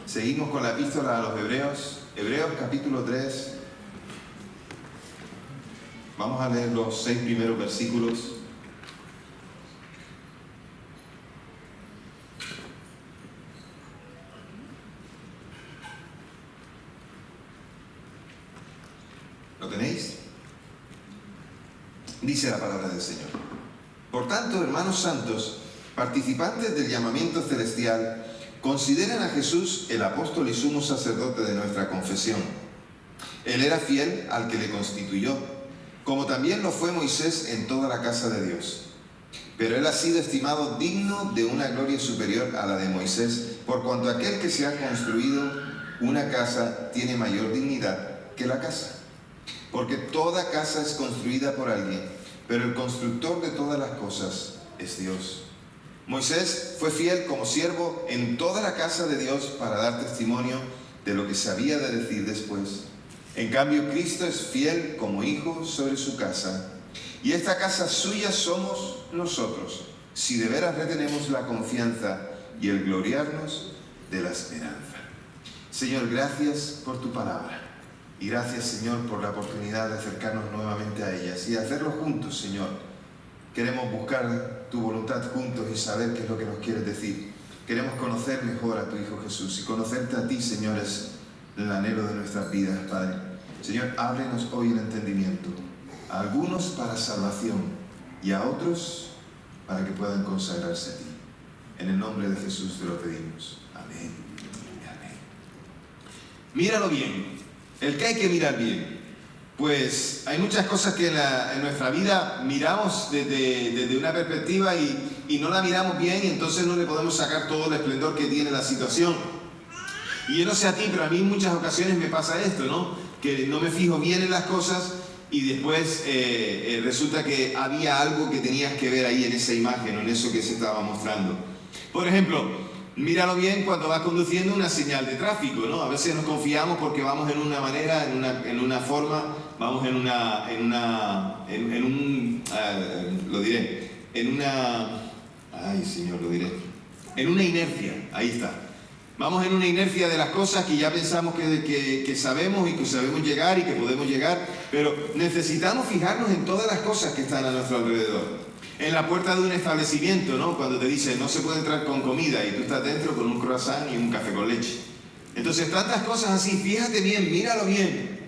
Seguimos con la epístola a los Hebreos, Hebreos capítulo 3. Vamos a leer los 6 primeros versículos. ¿Lo tenéis? Dice la palabra del Señor. Por tanto, hermanos santos, participantes del llamamiento celestial, consideren a Jesús el apóstol y sumo sacerdote de nuestra confesión. Él era fiel al que le constituyó, como también lo fue Moisés en toda la casa de Dios. Pero él ha sido estimado digno de una gloria superior a la de Moisés, por cuanto aquel que se ha construido una casa tiene mayor dignidad que la casa. Porque toda casa es construida por alguien, pero el constructor de todas las cosas es Dios. Moisés fue fiel como siervo en toda la casa de Dios para dar testimonio de lo que se había de decir después. En cambio, Cristo es fiel como hijo sobre su casa, y esta casa suya somos nosotros, si de veras retenemos la confianza y el gloriarnos de la esperanza. Señor, gracias por tu palabra. Y gracias, Señor, por la oportunidad de acercarnos nuevamente a ellas y de hacerlo juntos, Señor. Queremos buscar tu voluntad juntos y saber qué es lo que nos quieres decir. Queremos conocer mejor a tu Hijo Jesús y conocerte a ti, Señor, es el anhelo de nuestras vidas, Padre. Señor, ábrenos hoy el entendimiento. A algunos para salvación y a otros para que puedan consagrarse a ti. En el nombre de Jesús te lo pedimos. Amén. Amén. Míralo bien. El que hay que mirar bien. Pues hay muchas cosas que en nuestra vida miramos desde una perspectiva y no la miramos bien, y entonces no le podemos sacar todo el esplendor que tiene la situación. Y yo no sé a ti, pero a mí en muchas ocasiones me pasa esto, ¿no? Que no me fijo bien en las cosas y después resulta que había algo que tenías que ver ahí en esa imagen o en eso que se estaba mostrando. Por ejemplo, míralo bien cuando vas conduciendo una señal de tráfico, ¿no? A veces nos confiamos porque vamos en una manera, en una forma, vamos en una inercia, ahí está. Vamos en una inercia de las cosas que ya pensamos que sabemos y que sabemos llegar y que podemos llegar, pero necesitamos fijarnos en todas las cosas que están a nuestro alrededor. En la puerta de un establecimiento, ¿no? Cuando te dicen no se puede entrar con comida y tú estás dentro con un croissant y un café con leche. Entonces, tantas cosas así, fíjate bien, míralo bien.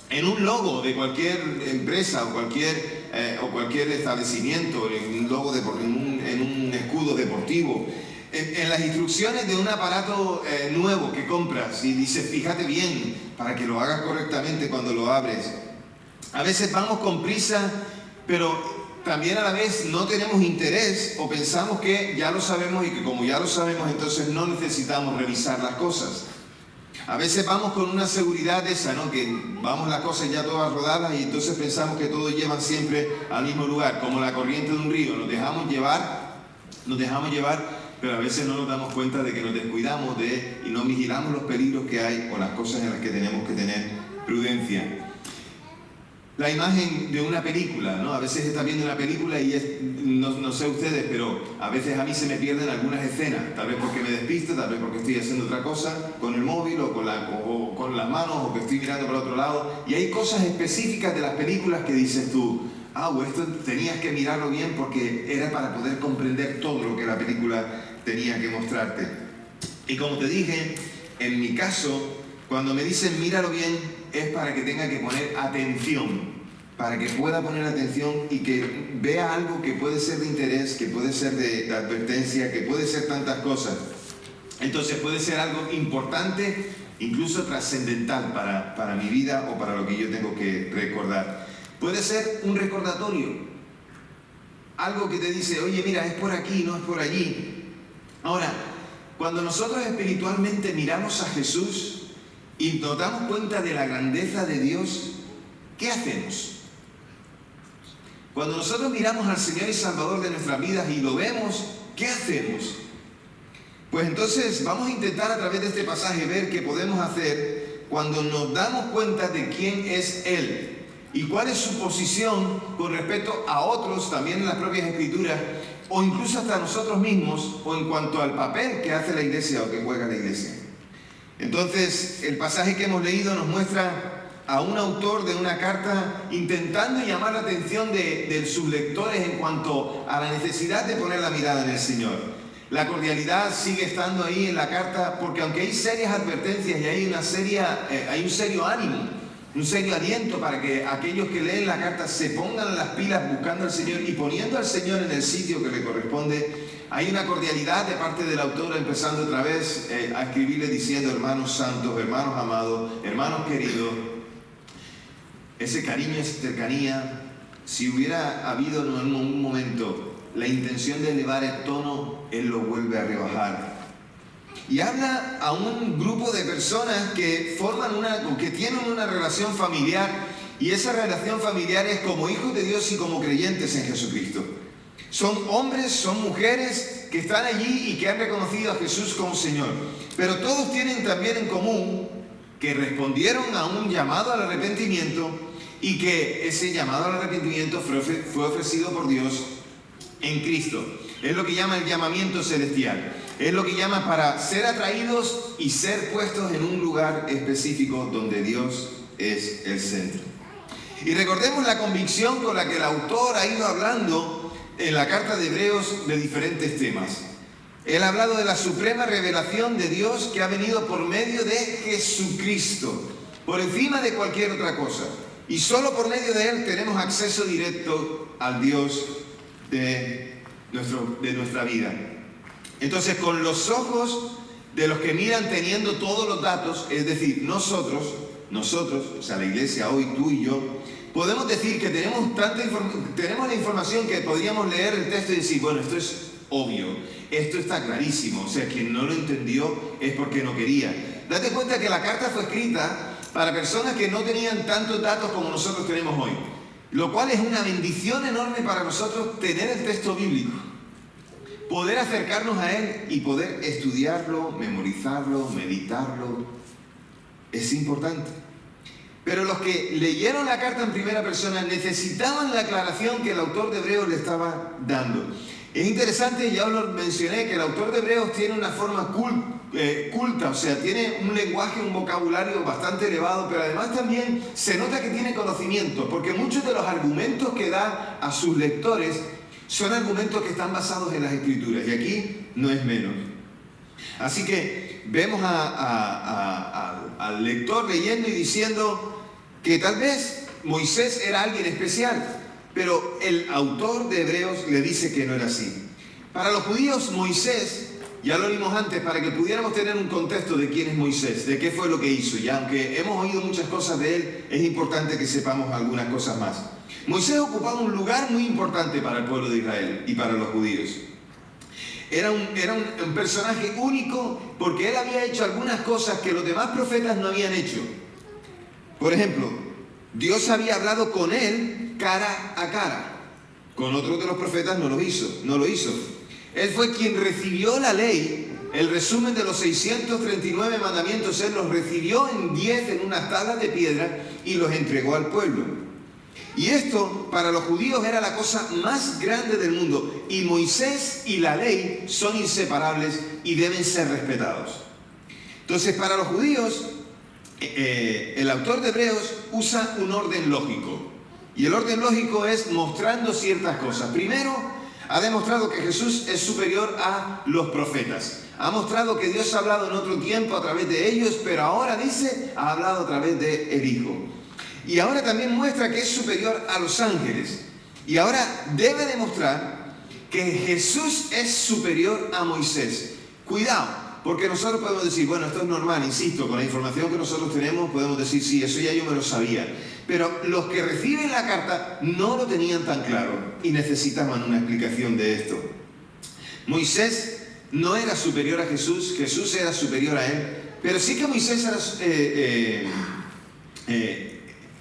En un logo de cualquier empresa o cualquier establecimiento, en un logo en un escudo deportivo, en las instrucciones de un aparato nuevo que compras y dices, fíjate bien para que lo hagas correctamente cuando lo abres. A veces vamos con prisa, pero también a la vez no tenemos interés o pensamos que ya lo sabemos y que como ya lo sabemos entonces no necesitamos revisar las cosas. A veces vamos con una seguridad esa, ¿no? Que vamos las cosas ya todas rodadas y entonces pensamos que todos llevan siempre al mismo lugar, como la corriente de un río. Nos dejamos llevar, pero a veces no nos damos cuenta de que nos descuidamos y no vigilamos los peligros que hay o las cosas en las que tenemos que tener prudencia. La imagen de una película, ¿no? A veces está viendo una película y no sé ustedes, pero a veces a mí se me pierden algunas escenas, tal vez porque me despisto, tal vez porque estoy haciendo otra cosa con el móvil o con las manos o que estoy mirando para otro lado, y hay cosas específicas de las películas que dices tú, esto tenías que mirarlo bien porque era para poder comprender todo lo que la película tenía que mostrarte. Y como te dije, en mi caso, cuando me dicen míralo bien, es para que tenga que poner atención, para que pueda poner atención y que vea algo que puede ser de interés, que puede ser de advertencia, que puede ser tantas cosas. Entonces puede ser algo importante, incluso trascendental para mi vida o para lo que yo tengo que recordar. Puede ser un recordatorio, algo que te dice, oye, mira, es por aquí, no es por allí. Ahora, cuando nosotros espiritualmente miramos a Jesús y nos damos cuenta de la grandeza de Dios, ¿qué hacemos? Cuando nosotros miramos al Señor y Salvador de nuestras vidas y lo vemos, ¿qué hacemos? Pues entonces vamos a intentar a través de este pasaje ver qué podemos hacer cuando nos damos cuenta de quién es Él y cuál es su posición con respecto a otros, también en las propias Escrituras, o incluso hasta nosotros mismos, o en cuanto al papel que hace la iglesia o que juega la iglesia. Entonces, el pasaje que hemos leído nos muestra a un autor de una carta intentando llamar la atención de sus lectores en cuanto a la necesidad de poner la mirada en el Señor. La cordialidad sigue estando ahí en la carta, porque aunque hay serias advertencias y hay un serio ánimo, un serio aliento para que aquellos que leen la carta se pongan las pilas buscando al Señor y poniendo al Señor en el sitio que le corresponde, hay una cordialidad de parte del autor, empezando otra vez a escribirle diciendo: hermanos santos, hermanos amados, hermanos queridos. Ese cariño, esa cercanía, si hubiera habido en algún momento la intención de elevar el tono, él lo vuelve a rebajar. Y habla a un grupo de personas que que tienen una relación familiar, y esa relación familiar es como hijos de Dios y como creyentes en Jesucristo. Son hombres, son mujeres que están allí y que han reconocido a Jesús como Señor. Pero todos tienen también en común que respondieron a un llamado al arrepentimiento, y que ese llamado al arrepentimiento fue ofrecido por Dios en Cristo. Es lo que llama el llamamiento celestial. Es lo que llama para ser atraídos y ser puestos en un lugar específico donde Dios es el centro. Y recordemos la convicción con la que el autor ha ido hablando en la carta de Hebreos de diferentes temas. Él ha hablado de la suprema revelación de Dios que ha venido por medio de Jesucristo, por encima de cualquier otra cosa. Y solo por medio de Él tenemos acceso directo al Dios de nuestra vida. Entonces, con los ojos de los que miran teniendo todos los datos, es decir, nosotros, o sea, la iglesia hoy, tú y yo, podemos decir que tenemos la información que podríamos leer el texto y decir: bueno, esto es obvio, esto está clarísimo, o sea, quien no lo entendió es porque no quería. Date cuenta que la carta fue escrita para personas que no tenían tantos datos como nosotros tenemos hoy, lo cual es una bendición enorme para nosotros tener el texto bíblico, poder acercarnos a él y poder estudiarlo, memorizarlo, meditarlo. Es importante. Pero los que leyeron la carta en primera persona necesitaban la aclaración que el autor de Hebreos le estaba dando. Es interesante, ya lo mencioné, que el autor de Hebreos tiene una forma culta, o sea, tiene un lenguaje, un vocabulario bastante elevado, pero además también se nota que tiene conocimiento, porque muchos de los argumentos que da a sus lectores son argumentos que están basados en las Escrituras, y aquí no es menos. Así que vemos al lector leyendo y diciendo que tal vez Moisés era alguien especial, pero el autor de Hebreos le dice que no era así. Para los judíos, Moisés, ya lo vimos antes, para que pudiéramos tener un contexto de quién es Moisés, de qué fue lo que hizo, y aunque hemos oído muchas cosas de él, es importante que sepamos algunas cosas más. Moisés ocupaba un lugar muy importante para el pueblo de Israel y para los judíos. Era un personaje único porque él había hecho algunas cosas que los demás profetas no habían hecho. Por ejemplo, Dios había hablado con él cara a cara. Con otros de los profetas no lo hizo. Él fue quien recibió la ley, el resumen de los 639 mandamientos. Él los recibió en 10 en unas tablas de piedra y los entregó al pueblo. Y esto para los judíos era la cosa más grande del mundo. Y Moisés y la ley son inseparables y deben ser respetados. Entonces, para los judíos, el autor de Hebreos usa un orden lógico. Y el orden lógico es mostrando ciertas cosas. Primero, ha demostrado que Jesús es superior a los profetas. Ha mostrado que Dios ha hablado en otro tiempo a través de ellos, pero ahora dice, ha hablado a través de el Hijo. Y ahora también muestra que es superior a los ángeles. Y ahora debe demostrar que Jesús es superior a Moisés. Cuidado. Porque nosotros podemos decir, bueno, esto es normal, insisto, con la información que nosotros tenemos podemos decir, sí, eso ya yo me lo sabía. Pero los que reciben la carta no lo tenían tan claro y necesitaban una explicación de esto. Moisés no era superior a Jesús, Jesús era superior a él, pero sí que Moisés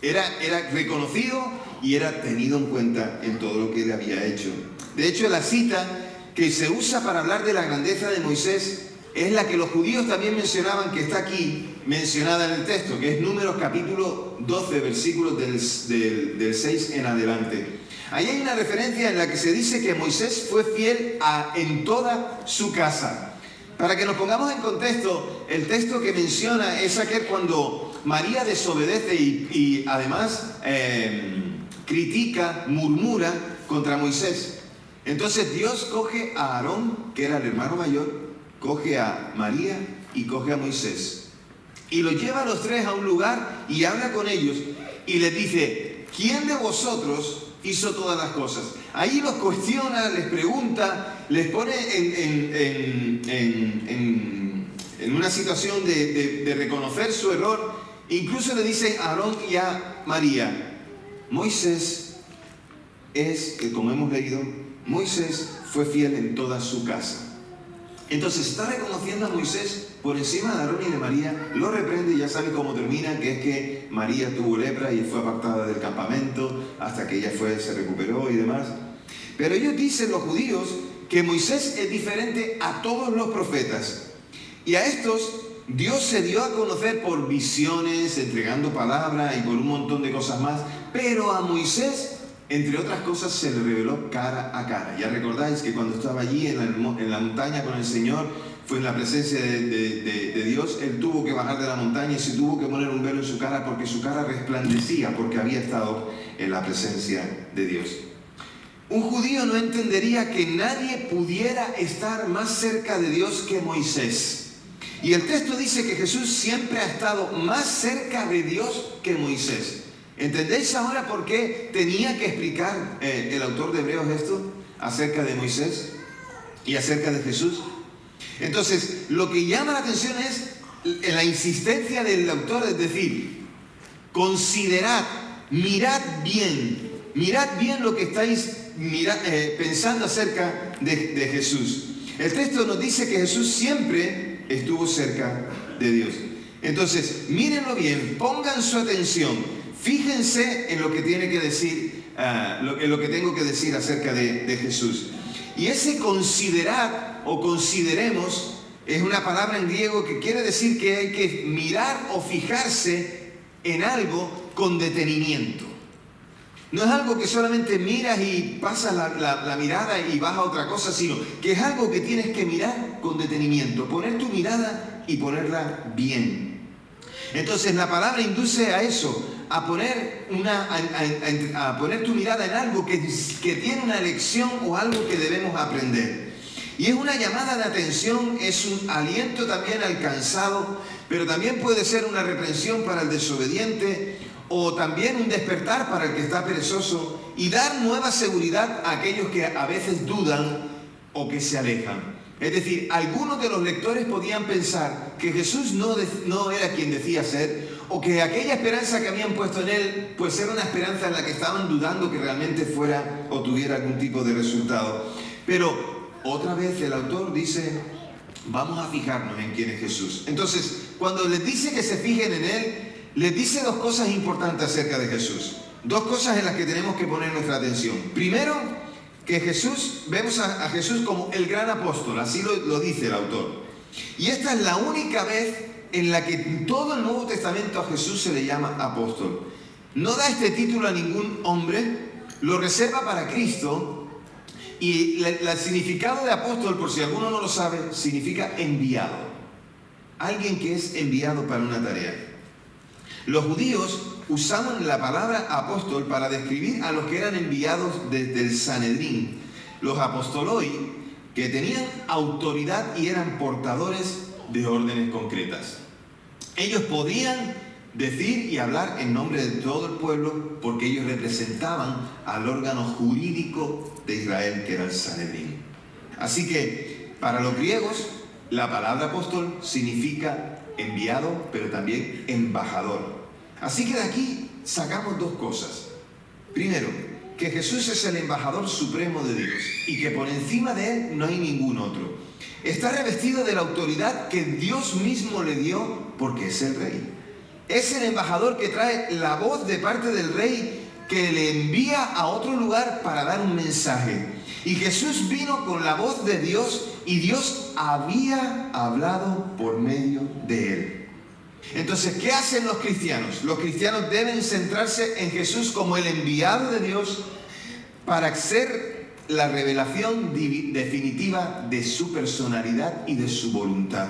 era reconocido y era tenido en cuenta en todo lo que él había hecho. De hecho, la cita que se usa para hablar de la grandeza de Moisés es la que los judíos también mencionaban, que está aquí mencionada en el texto, que es Números capítulo 12, versículos del 6 en adelante. Ahí hay una referencia en la que se dice que Moisés fue fiel en toda su casa. Para que nos pongamos en contexto, el texto que menciona es aquel cuando María desobedece y además critica, murmura contra Moisés. Entonces Dios coge a Aarón, que era el hermano mayor, coge a María y coge a Moisés. Y los lleva a los tres a un lugar y habla con ellos y les dice: ¿quién de vosotros hizo todas las cosas? Ahí los cuestiona, les pregunta, les pone en una situación de reconocer su error. Incluso le dice a Aarón y a María: Moisés como hemos leído, Moisés fue fiel en toda su casa. Entonces está reconociendo a Moisés por encima de Aarón y de María, lo reprende y ya sabe cómo termina, que es que María tuvo lepra y fue apartada del campamento hasta que ella se recuperó y demás. Pero ellos dicen, los judíos, que Moisés es diferente a todos los profetas. Y a estos Dios se dio a conocer por visiones, entregando palabra y por un montón de cosas más. Pero a Moisés, entre otras cosas, se le reveló cara a cara. Ya recordáis que cuando estaba allí en la montaña con el Señor, fue en la presencia de Dios, él tuvo que bajar de la montaña y se tuvo que poner un velo en su cara porque su cara resplandecía, porque había estado en la presencia de Dios. Un judío no entendería que nadie pudiera estar más cerca de Dios que Moisés. Y el texto dice que Jesús siempre ha estado más cerca de Dios que Moisés. ¿Entendéis ahora por qué tenía que explicar el autor de Hebreos esto acerca de Moisés y acerca de Jesús? Entonces, lo que llama la atención es la insistencia del autor, es decir, considerad, mirad bien lo que estáis pensando acerca de Jesús. El texto nos dice que Jesús siempre estuvo cerca de Dios. Entonces, mírenlo bien, pongan su atención, fíjense en lo que tiene que decir, en lo que tengo que decir acerca de Jesús. Y ese considerad o consideremos es una palabra en griego que quiere decir que hay que mirar o fijarse en algo con detenimiento. No es algo que solamente miras y pasas la mirada y vas a otra cosa, sino que es algo que tienes que mirar con detenimiento, poner tu mirada y ponerla bien. Entonces la palabra induce a eso, a poner tu mirada en algo que tiene una lección o algo que debemos aprender. Y es una llamada de atención, es un aliento también al cansado, pero también puede ser una reprensión para el desobediente, o también un despertar para el que está perezoso, y dar nueva seguridad a aquellos que a veces dudan o que se alejan. Es decir, algunos de los lectores podían pensar que Jesús no era quien decía ser, o que aquella esperanza que habían puesto en él, pues era una esperanza en la que estaban dudando que realmente fuera o tuviera algún tipo de resultado. Pero otra vez el autor dice, vamos a fijarnos en quién es Jesús. Entonces, cuando les dice que se fijen en él, les dice dos cosas importantes acerca de Jesús. Dos cosas en las que tenemos que poner nuestra atención. Primero, que vemos a Jesús como el gran apóstol, así lo dice el autor. Y esta es la única vez en la que en todo el Nuevo Testamento a Jesús se le llama apóstol. No da este título a ningún hombre, lo reserva para Cristo. Y el significado de apóstol, por si alguno no lo sabe, significa enviado. Alguien que es enviado para una tarea. Los judíos usaban la palabra apóstol para describir a los que eran enviados desde el Sanedrín, los apostoloi, que tenían autoridad y eran portadores de órdenes concretas. Ellos podían decir y hablar en nombre de todo el pueblo porque ellos representaban al órgano jurídico de Israel, que era el Sanedrín. Así que para los griegos la palabra apóstol significa enviado, pero también embajador. Así que de aquí sacamos dos cosas. Primero, que Jesús es el embajador supremo de Dios y que por encima de él no hay ningún otro. Está revestido de la autoridad que Dios mismo le dio porque es el rey. Es el embajador que trae la voz de parte del rey que le envía a otro lugar para dar un mensaje. Y Jesús vino con la voz de Dios y Dios había hablado por medio de él. Entonces, ¿qué hacen los cristianos? Los cristianos deben centrarse en Jesús como el enviado de Dios para hacer la revelación definitiva de su personalidad y de su voluntad.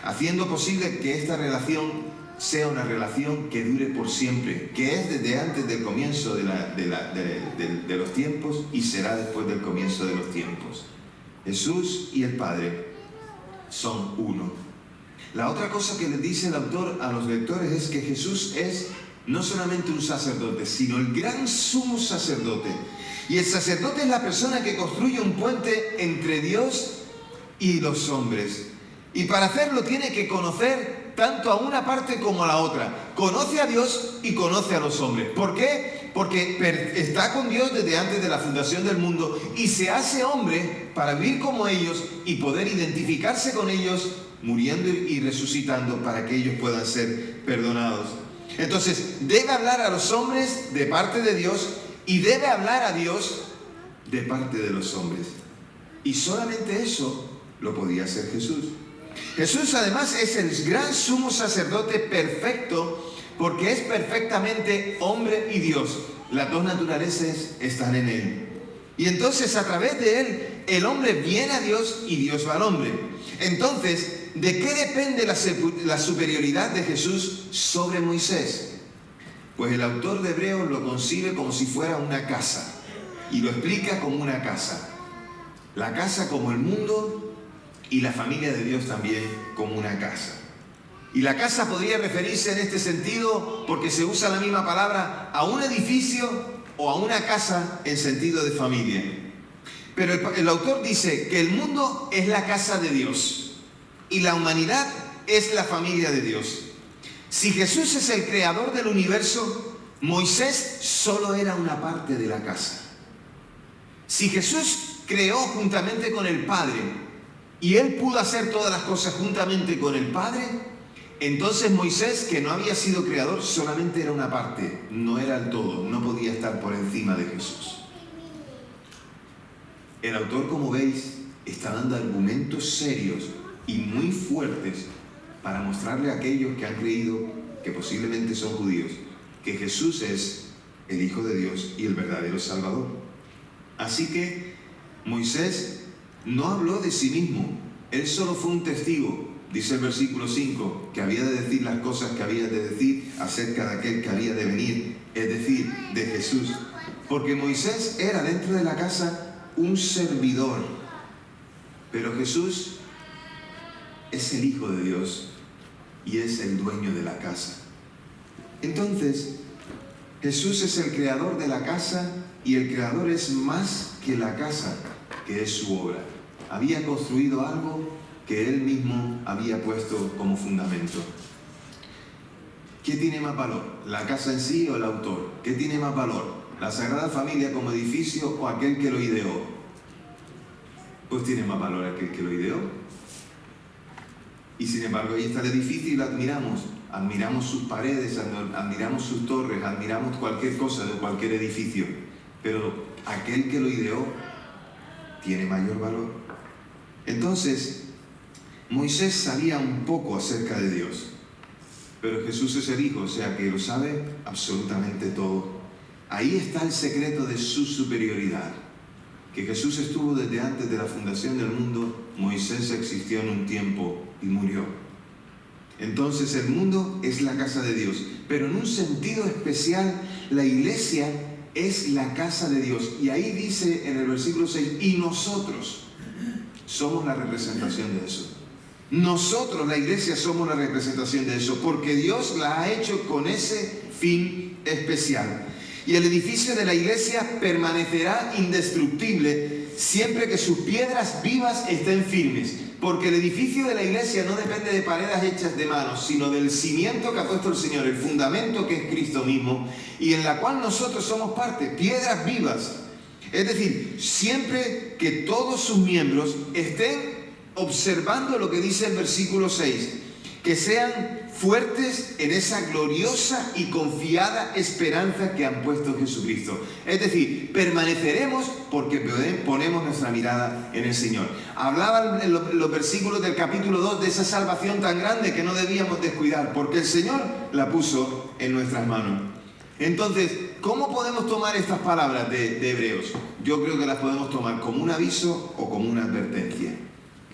haciendo posible que esta relación sea una relación que dure por siempre, que es desde antes del comienzo de los tiempos y será después del comienzo de los tiempos. Jesús y el Padre son uno. La otra cosa que les dice el autor a los lectores es que Jesús es no solamente un sacerdote, sino el gran sumo sacerdote. Y el sacerdote es la persona que construye un puente entre Dios y los hombres. Y para hacerlo tiene que conocer tanto a una parte como a la otra. Conoce a Dios y conoce a los hombres. ¿Por qué? Porque está con Dios desde antes de la fundación del mundo y se hace hombre para vivir como ellos y poder identificarse con ellos, muriendo y resucitando para que ellos puedan ser perdonados. Entonces, debe hablar a los hombres de parte de Dios y debe hablar a Dios de parte de los hombres. Y solamente eso lo podía hacer Jesús. Jesús además es el gran sumo sacerdote perfecto porque es perfectamente hombre y Dios. Las dos naturalezas están en él. Y entonces a través de él el hombre viene a Dios y Dios va al hombre. Entonces, ¿de qué depende la superioridad de Jesús sobre Moisés? Pues el autor de Hebreos lo concibe como si fuera una casa y lo explica como una casa. La casa como el mundo y la familia de Dios también como una casa. Y la casa podría referirse en este sentido, porque se usa la misma palabra, a un edificio o a una casa en sentido de familia. Pero el autor dice que el mundo es la casa de Dios y la humanidad es la familia de Dios. Si Jesús es el creador del universo, Moisés solo era una parte de la casa. Si Jesús creó juntamente con el Padre y él pudo hacer todas las cosas juntamente con el Padre, entonces Moisés, que no había sido creador, solamente era una parte, no era el todo, no podía estar por encima de Jesús. El autor, como veis, está dando argumentos serios y muy fuertes para mostrarle a aquellos que han creído, que posiblemente son judíos, que Jesús es el Hijo de Dios y el verdadero Salvador. Así que Moisés no habló de sí mismo, él solo fue un testigo. Dice el versículo 5, que había de decir las cosas que había de decir acerca de aquel que había de venir, es decir, de Jesús. Porque Moisés era dentro de la casa un servidor, pero Jesús es el Hijo de Dios y es el dueño de la casa. Entonces, Jesús es el creador de la casa y el creador es más que la casa, que es su obra. Había construido algo que él mismo había puesto como fundamento. ¿Qué tiene más valor? ¿La casa en sí o el autor? ¿Qué tiene más valor? ¿La Sagrada Familia como edificio o aquel que lo ideó? Pues tiene más valor aquel que lo ideó. Y sin embargo ahí está el edificio y lo admiramos. Admiramos sus paredes, admiramos sus torres, admiramos cualquier cosa de cualquier edificio. Pero aquel que lo ideó tiene mayor valor. Entonces, Moisés sabía un poco acerca de Dios, pero Jesús es el Hijo, o sea que lo sabe absolutamente todo. Ahí está el secreto de su superioridad, que Jesús estuvo desde antes de la fundación del mundo, Moisés existió en un tiempo y murió. Entonces el mundo es la casa de Dios, pero en un sentido especial la iglesia es la casa de Dios. Y ahí dice en el versículo 6, y nosotros somos la representación de eso. Nosotros, la iglesia, somos la representación de eso, porque Dios la ha hecho con ese fin especial. Y el edificio de la iglesia permanecerá indestructible siempre que sus piedras vivas estén firmes. Porque el edificio de la iglesia no depende de paredes hechas de manos, sino del cimiento que ha puesto el Señor, el fundamento que es Cristo mismo, y en la cual nosotros somos parte, piedras vivas. Es decir, siempre que todos sus miembros estén observando lo que dice el versículo 6, que sean fuertes en esa gloriosa y confiada esperanza que han puesto en Jesucristo. Es decir, permaneceremos porque ponemos nuestra mirada en el Señor. Hablaban en los versículos del capítulo 2 de esa salvación tan grande que no debíamos descuidar, porque el Señor la puso en nuestras manos. Entonces, ¿cómo podemos tomar estas palabras de Hebreos? Yo creo que las podemos tomar como un aviso o como una advertencia.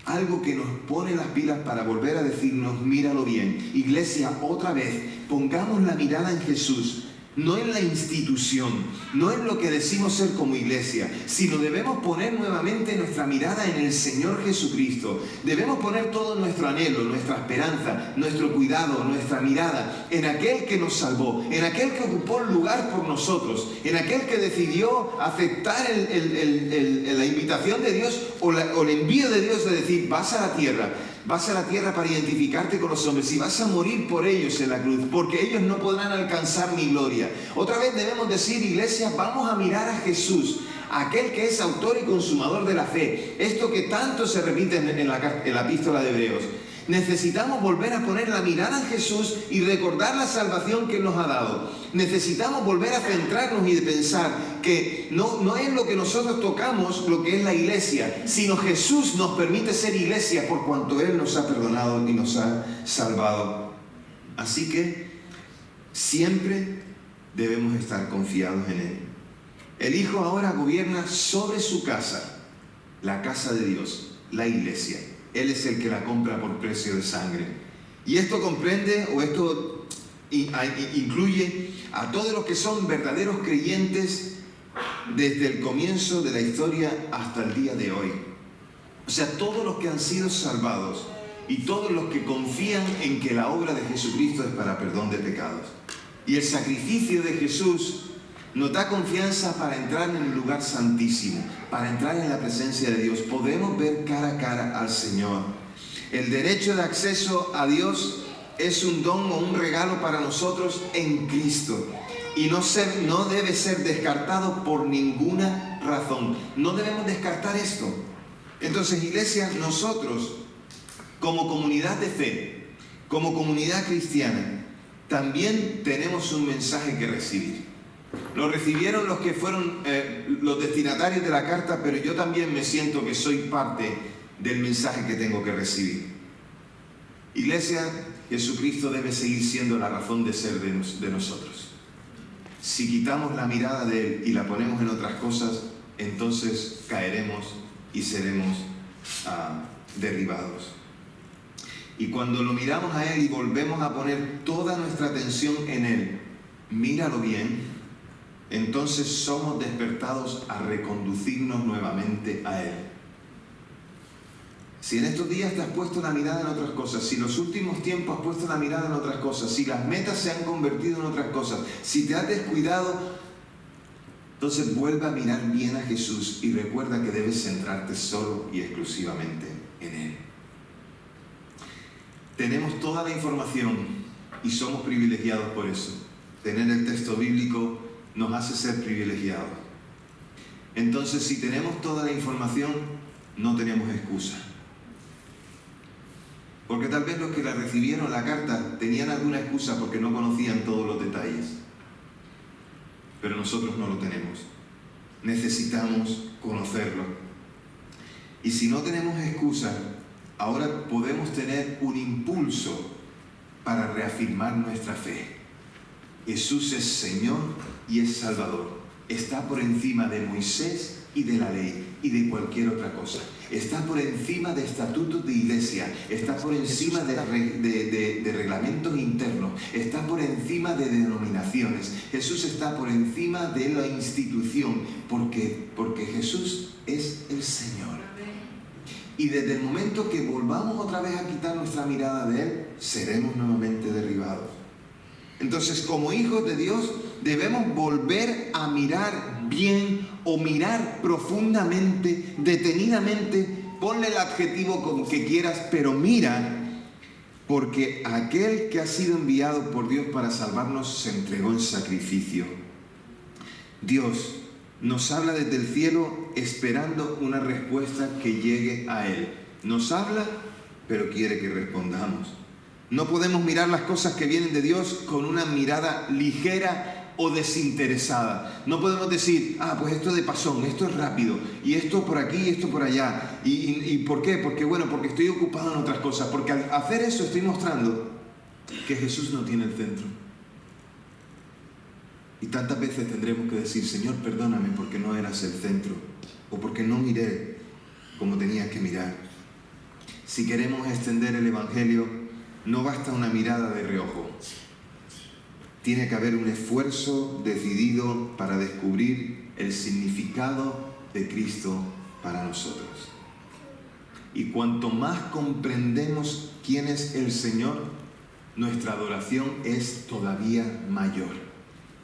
algo que nos pone las pilas para volver a decirnos, míralo bien. Iglesia, otra vez, pongamos la mirada en Jesús, no en la institución, no en lo que decimos ser como iglesia, sino debemos poner nuevamente nuestra mirada en el Señor Jesucristo. Debemos poner todo nuestro anhelo, nuestra esperanza, nuestro cuidado, nuestra mirada en aquel que nos salvó, en aquel que ocupó el lugar por nosotros, en aquel que decidió aceptar la invitación de Dios o el envío de Dios de decir, vas a la tierra para identificarte con los hombres y vas a morir por ellos en la cruz, porque ellos no podrán alcanzar mi gloria. Otra vez debemos decir, iglesia, vamos a mirar a Jesús, aquel que es autor y consumador de la fe. Esto que tanto se repite en la epístola de Hebreos. Necesitamos volver a poner la mirada en Jesús y recordar la salvación que Él nos ha dado. Necesitamos volver a centrarnos y de pensar que no es lo que nosotros tocamos lo que es la iglesia, sino Jesús nos permite ser iglesia por cuanto Él nos ha perdonado y nos ha salvado. Así que siempre debemos estar confiados en Él. El Hijo ahora gobierna sobre su casa, la casa de Dios, la iglesia. Él es el que la compra por precio de sangre. Y esto comprende, o esto incluye a todos los que son verdaderos creyentes desde el comienzo de la historia hasta el día de hoy. O sea, todos los que han sido salvados y todos los que confían en que la obra de Jesucristo es para perdón de pecados. Y el sacrificio de Jesús nos da confianza para entrar en el lugar santísimo, para entrar en la presencia de Dios. Podemos ver cara a cara al Señor. El derecho de acceso a Dios es un don o un regalo para nosotros en Cristo. Y no debe ser descartado por ninguna razón. No debemos descartar esto. Entonces, iglesia, nosotros, como comunidad de fe, como comunidad cristiana, también tenemos un mensaje que recibir. Lo recibieron los que fueron los destinatarios de la carta, pero yo también me siento que soy parte del mensaje que tengo que recibir. Iglesia, Jesucristo debe seguir siendo la razón de ser de nosotros. Si quitamos la mirada de Él y la ponemos en otras cosas, entonces caeremos y seremos derribados. Y cuando lo miramos a Él y volvemos a poner toda nuestra atención en Él, míralo bien, entonces somos despertados a reconducirnos nuevamente a Él. Si en estos días te has puesto la mirada en otras cosas, si en los últimos tiempos has puesto la mirada en otras cosas, si las metas se han convertido en otras cosas, si te has descuidado, entonces vuelve a mirar bien a Jesús y recuerda que debes centrarte solo y exclusivamente en Él. Tenemos toda la información y somos privilegiados por eso. Tener el texto bíblico nos hace ser privilegiados. Entonces, si tenemos toda la información, no tenemos excusa. Porque tal vez los que la recibieron la carta tenían alguna excusa porque no conocían todos los detalles. Pero nosotros no lo tenemos. Necesitamos conocerlo. Y si no tenemos excusa, ahora podemos tener un impulso para reafirmar nuestra fe. Jesús es Señor y es Salvador. Está por encima de Moisés y de la ley y de cualquier otra cosa. Está por encima de estatutos de iglesia. Está por encima de reglamentos internos. Está por encima de denominaciones. Jesús está por encima de la institución. Porque Jesús es el Señor. Y desde el momento que volvamos otra vez a quitar nuestra mirada de Él, seremos nuevamente derribados. Entonces, como hijos de Dios, debemos volver a mirar bien o mirar profundamente, detenidamente. Ponle el adjetivo como que quieras, pero mira, porque aquel que ha sido enviado por Dios para salvarnos se entregó en sacrificio. Dios nos habla desde el cielo esperando una respuesta que llegue a Él. Nos habla, pero quiere que respondamos. No podemos mirar las cosas que vienen de Dios con una mirada ligera o desinteresada. No podemos decir, pues esto de pasón, esto es rápido, y esto por aquí y esto por allá. ¿Y por qué? Porque estoy ocupado en otras cosas. Porque al hacer eso estoy mostrando que Jesús no tiene el centro. Y tantas veces tendremos que decir, Señor, perdóname porque no eras el centro, o porque no miré como tenías que mirar. Si queremos extender el Evangelio, no basta una mirada de reojo. Tiene que haber un esfuerzo decidido para descubrir el significado de Cristo para nosotros. Y cuanto más comprendemos quién es el Señor, nuestra adoración es todavía mayor.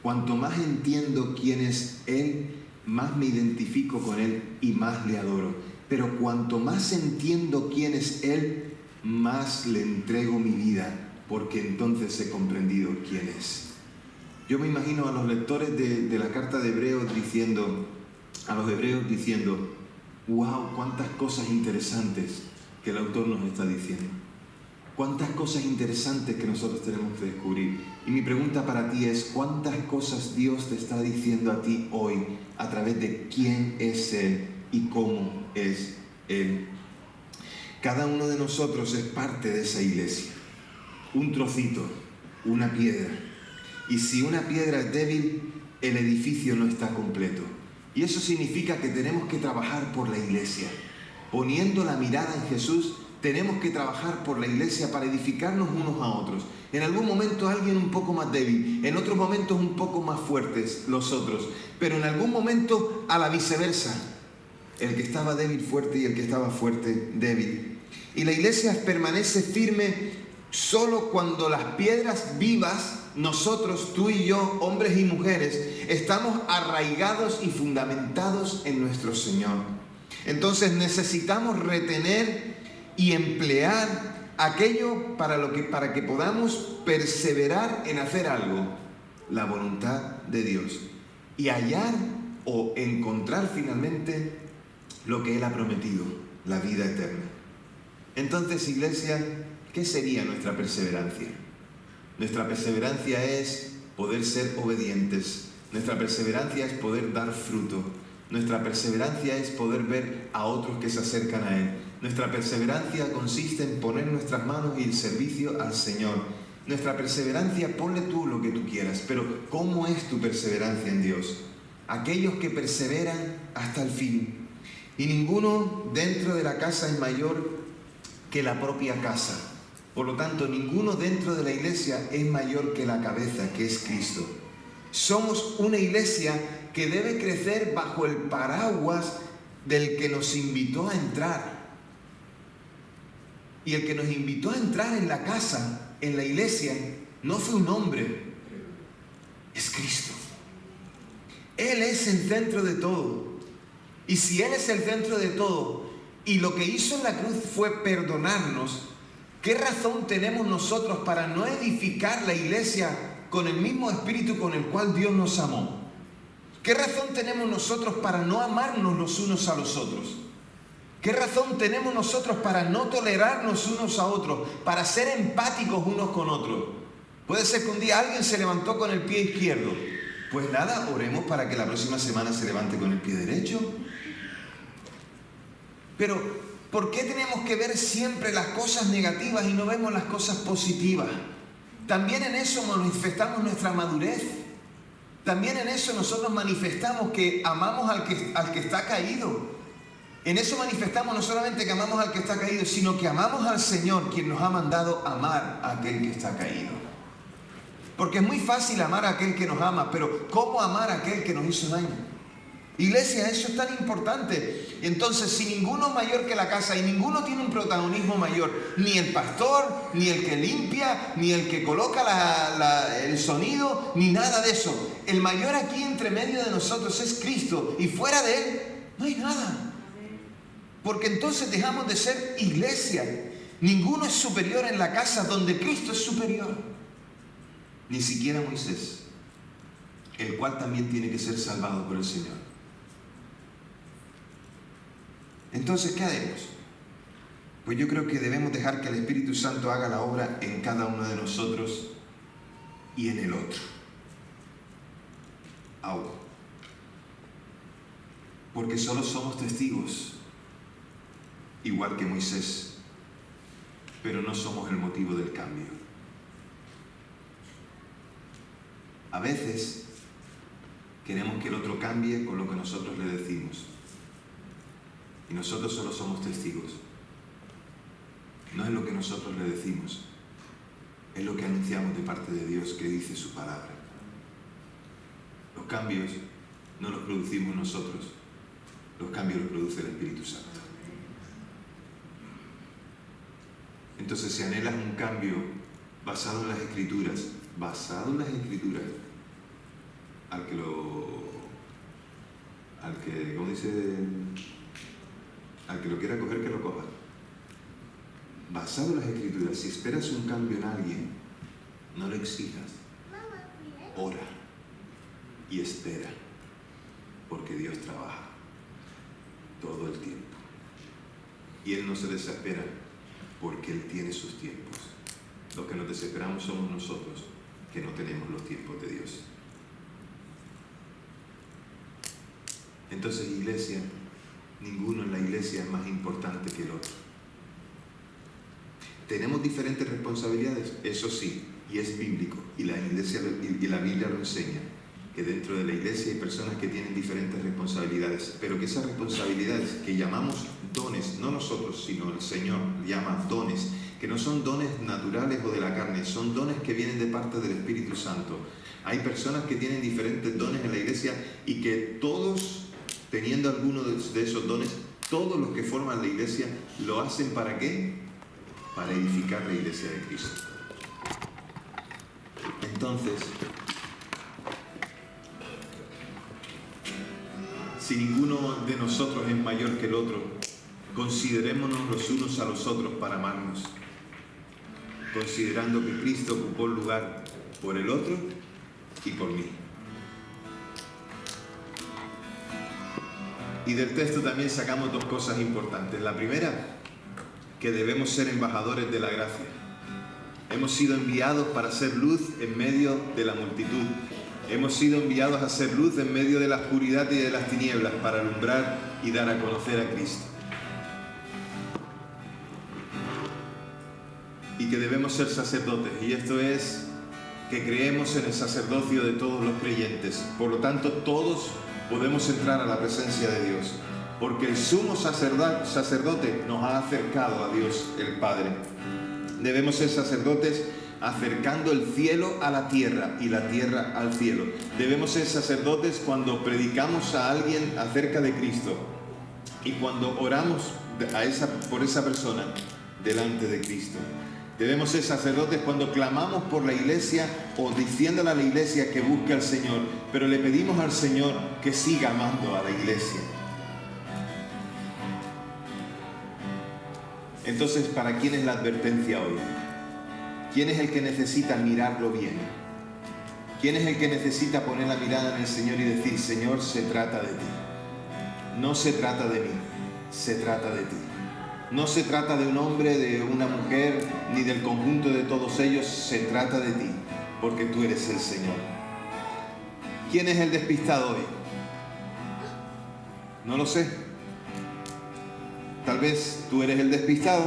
Cuanto más entiendo quién es Él, más me identifico con Él y más le adoro. Pero cuanto más entiendo quién es Él, más le entrego mi vida, porque entonces he comprendido quién es. Yo me imagino a los lectores de la carta de Hebreos diciendo, wow, cuántas cosas interesantes que el autor nos está diciendo. Cuántas cosas interesantes que nosotros tenemos que descubrir. Y mi pregunta para ti es, ¿cuántas cosas Dios te está diciendo a ti hoy a través de quién es Él y cómo es Él? Cada uno de nosotros es parte de esa iglesia. Un trocito, una piedra. Y si una piedra es débil, el edificio no está completo. Y eso significa que tenemos que trabajar por la iglesia. Poniendo la mirada en Jesús, tenemos que trabajar por la iglesia para edificarnos unos a otros. En algún momento alguien un poco más débil, en otros momentos un poco más fuertes los otros, pero en algún momento a la viceversa. El que estaba débil fuerte y el que estaba fuerte débil. Y la iglesia permanece firme solo cuando las piedras vivas, nosotros, tú y yo, hombres y mujeres, estamos arraigados y fundamentados en nuestro Señor. Entonces necesitamos retener y emplear aquello para que podamos perseverar en hacer algo, la voluntad de Dios, y hallar o encontrar finalmente lo que Él ha prometido, la vida eterna. Entonces, iglesia, ¿qué sería nuestra perseverancia? Nuestra perseverancia es poder ser obedientes. Nuestra perseverancia es poder dar fruto. Nuestra perseverancia es poder ver a otros que se acercan a Él. Nuestra perseverancia consiste en poner nuestras manos y el servicio al Señor. Nuestra perseverancia, ponle tú lo que tú quieras, pero ¿cómo es tu perseverancia en Dios? Aquellos que perseveran hasta el fin. Y ninguno dentro de la casa es mayor que la propia casa. Por lo tanto, ninguno dentro de la iglesia es mayor que la cabeza, que es Cristo. Somos una iglesia que debe crecer bajo el paraguas del que nos invitó a entrar. Y el que nos invitó a entrar en la casa, en la iglesia, no fue un hombre, es Cristo. Él es el centro de todo. Y si Él es el centro de todo, y lo que hizo en la cruz fue perdonarnos, ¿qué razón tenemos nosotros para no edificar la iglesia con el mismo espíritu con el cual Dios nos amó? ¿Qué razón tenemos nosotros para no amarnos los unos a los otros? ¿Qué razón tenemos nosotros para no tolerarnos unos a otros, para ser empáticos unos con otros? Puede ser que un día alguien se levantó con el pie izquierdo. Pues nada, oremos para que la próxima semana se levante con el pie derecho. Pero, ¿por qué tenemos que ver siempre las cosas negativas y no vemos las cosas positivas? También en eso manifestamos nuestra madurez. También en eso nosotros manifestamos que amamos al que está caído. En eso manifestamos no solamente que amamos al que está caído, sino que amamos al Señor, quien nos ha mandado amar a aquel que está caído. Porque es muy fácil amar a aquel que nos ama, pero ¿cómo amar a aquel que nos hizo daño? Iglesia, eso es tan importante. Entonces, si ninguno es mayor que la casa y ninguno tiene un protagonismo mayor, ni el pastor, ni el que limpia, ni el que coloca el sonido, ni nada de eso. El mayor aquí entre medio de nosotros es Cristo, y fuera de Él no hay nada. Porque entonces dejamos de ser iglesia. Ninguno es superior en la casa donde Cristo es superior. Ni siquiera Moisés, el cual también tiene que ser salvado por el Señor. Entonces, ¿qué haremos? Pues yo creo que debemos dejar que el Espíritu Santo haga la obra en cada uno de nosotros y en el otro. Ahora, porque solo somos testigos, igual que Moisés, pero no somos el motivo del cambio. A veces queremos que el otro cambie con lo que nosotros le decimos. Y nosotros solo somos testigos. no es lo que nosotros le decimos, es lo que anunciamos de parte de Dios que dice su palabra. Los cambios no los producimos nosotros, los cambios los produce el Espíritu Santo. Entonces, si anhelas un cambio basado en las Escrituras, al que lo quiera coger, que lo coja. Basado en las Escrituras, si esperas un cambio en alguien, no lo exijas. Ora y espera, porque Dios trabaja todo el tiempo. Y Él no se desespera, porque Él tiene sus tiempos. Los que nos desesperamos somos nosotros, que no tenemos los tiempos de Dios. Entonces, iglesia, ninguno en la iglesia es más importante que el otro. ¿Tenemos diferentes responsabilidades? Eso sí, y es bíblico, y la iglesia y la Biblia lo enseña, que dentro de la iglesia hay personas que tienen diferentes responsabilidades, pero que esas responsabilidades que llamamos dones, no nosotros, sino el Señor llama dones, que no son dones naturales o de la carne, son dones que vienen de parte del Espíritu Santo. Hay personas que tienen diferentes dones en la iglesia y que todos, teniendo alguno de esos dones, todos los que forman la iglesia, ¿lo hacen para qué? Para edificar la iglesia de Cristo. Entonces, si ninguno de nosotros es mayor que el otro, considerémonos los unos a los otros para amarnos, considerando que Cristo ocupó el lugar por el otro y por mí. Y del texto también sacamos dos cosas importantes. La primera, que debemos ser embajadores de la gracia. Hemos sido enviados para hacer luz en medio de la multitud. Hemos sido enviados a hacer luz en medio de la oscuridad y de las tinieblas, para alumbrar y dar a conocer a Cristo. Y que debemos ser sacerdotes, y esto es que creemos en el sacerdocio de todos los creyentes. Por lo tanto, todos podemos entrar a la presencia de Dios, porque el sumo sacerdote nos ha acercado a Dios el Padre. Debemos ser sacerdotes acercando el cielo a la tierra y la tierra al cielo. Debemos ser sacerdotes cuando predicamos a alguien acerca de Cristo y cuando oramos por esa persona delante de Cristo. Debemos ser sacerdotes cuando clamamos por la iglesia o diciéndole a la iglesia que busque al Señor, pero le pedimos al Señor que siga amando a la iglesia. Entonces, ¿para quién es la advertencia hoy? ¿Quién es el que necesita mirarlo bien? ¿Quién es el que necesita poner la mirada en el Señor y decir, Señor, se trata de ti? No se trata de mí, se trata de ti. No se trata de un hombre, de una mujer, ni del conjunto de todos ellos, se trata de ti, porque tú eres el Señor. ¿Quién es el despistado hoy? No lo sé. Tal vez tú eres el despistado,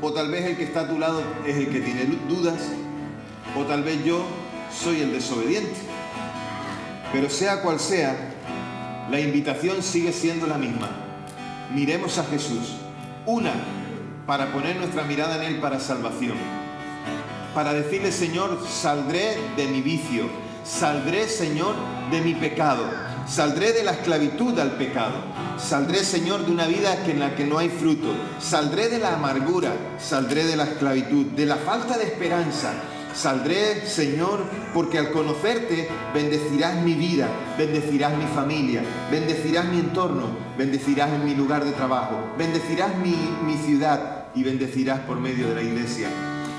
o tal vez el que está a tu lado es el que tiene dudas, o tal vez yo soy el desobediente. Pero sea cual sea, la invitación sigue siendo la misma. Miremos a Jesús. Una, para poner nuestra mirada en Él para salvación. Para decirle, Señor, saldré de mi vicio. Saldré, Señor, de mi pecado. Saldré de la esclavitud al pecado. Saldré, Señor, de una vida en la que no hay fruto. Saldré de la amargura. Saldré de la esclavitud, de la falta de esperanza. Saldré, Señor, porque al conocerte bendecirás mi vida, bendecirás mi familia, bendecirás mi entorno, bendecirás en mi lugar de trabajo, bendecirás mi ciudad y bendecirás por medio de la iglesia.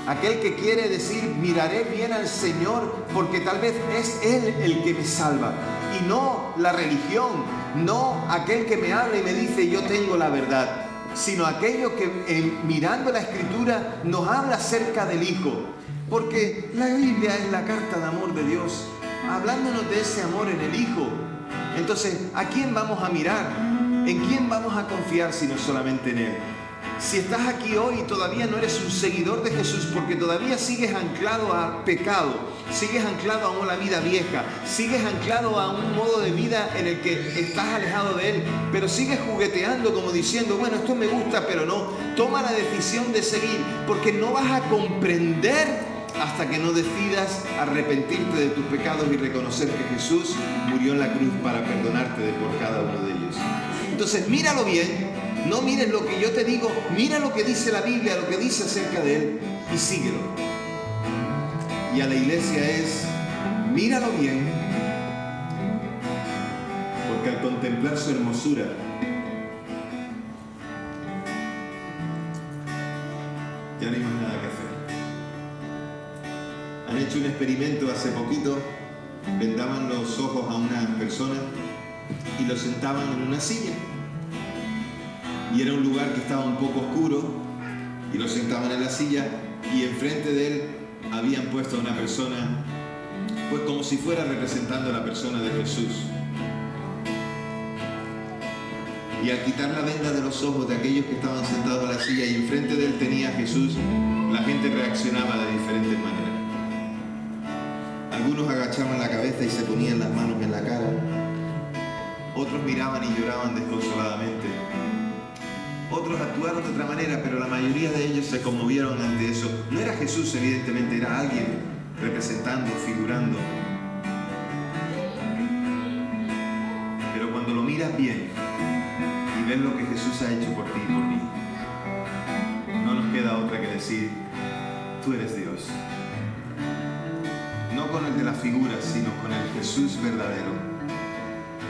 Aquel que quiere decir, miraré bien al Señor, porque tal vez es Él el que me salva, y no la religión, no aquel que me habla y me dice yo tengo la verdad, sino aquello que mirando la Escritura nos habla acerca del Hijo. Porque la Biblia es la carta de amor de Dios, hablándonos de ese amor en el Hijo. Entonces, ¿a quién vamos a mirar? ¿En quién vamos a confiar sino solamente en Él? Si estás aquí hoy y todavía no eres un seguidor de Jesús porque todavía sigues anclado a pecado, sigues anclado a una vida vieja, sigues anclado a un modo de vida en el que estás alejado de Él, pero sigues jugueteando como diciendo, bueno, esto me gusta, pero no. Toma la decisión de seguir, porque no vas a comprender hasta que no decidas arrepentirte de tus pecados y reconocer que Jesús murió en la cruz para perdonarte por cada uno de ellos. Entonces, míralo bien. No mires lo que yo te digo, mira lo que dice la Biblia, lo que dice acerca de Él y síguelo. Y a la iglesia es, míralo bien, porque al contemplar su hermosura, ya no hay más nada que hacer. Han hecho un experimento hace poquito, vendaban los ojos a una persona y lo sentaban en una silla. Y era un lugar que estaba un poco oscuro y lo sentaban en la silla y enfrente de él habían puesto a una persona, pues como si fuera representando a la persona de Jesús. Y al quitar la venda de los ojos de aquellos que estaban sentados en la silla y enfrente de él tenía a Jesús, la gente reaccionaba de diferentes maneras. Algunos agachaban la cabeza y se ponían las manos en la cara. Otros miraban y lloraban desconsoladamente. Otros actuaron de otra manera, pero la mayoría de ellos se conmovieron ante eso. No era Jesús, evidentemente, era alguien representando, figurando. Pero cuando lo miras bien y ves lo que Jesús ha hecho por ti y por mí, no nos queda otra que decir, tú eres Dios. No con el de la figura, sino con el Jesús verdadero.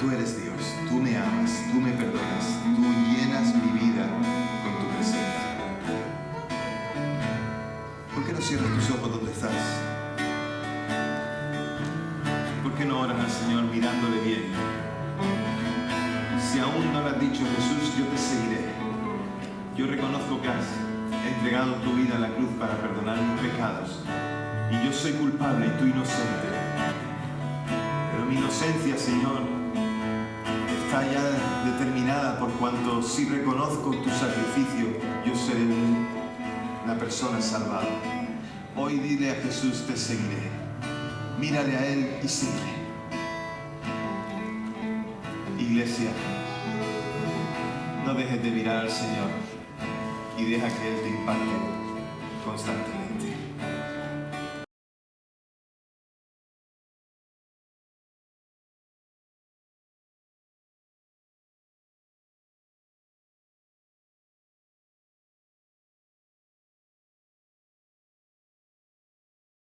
Tú eres Dios, tú me amas, tú me perdonas, tú llenas mi vida con tu presencia. ¿Por qué no cierras tus ojos donde estás? ¿Por qué no oras al Señor mirándole bien? Si aún no le has dicho, Jesús, yo te seguiré. Yo reconozco que has entregado tu vida a la cruz para perdonar mis pecados. Y yo soy culpable y tú inocente. Pero mi inocencia, Señor, está ya determinada por cuanto si reconozco tu sacrificio, yo seré una persona salvada. Hoy dile a Jesús, te seguiré. Mírale a Él y síguele. Iglesia, no dejes de mirar al Señor y deja que Él te impacte constantemente.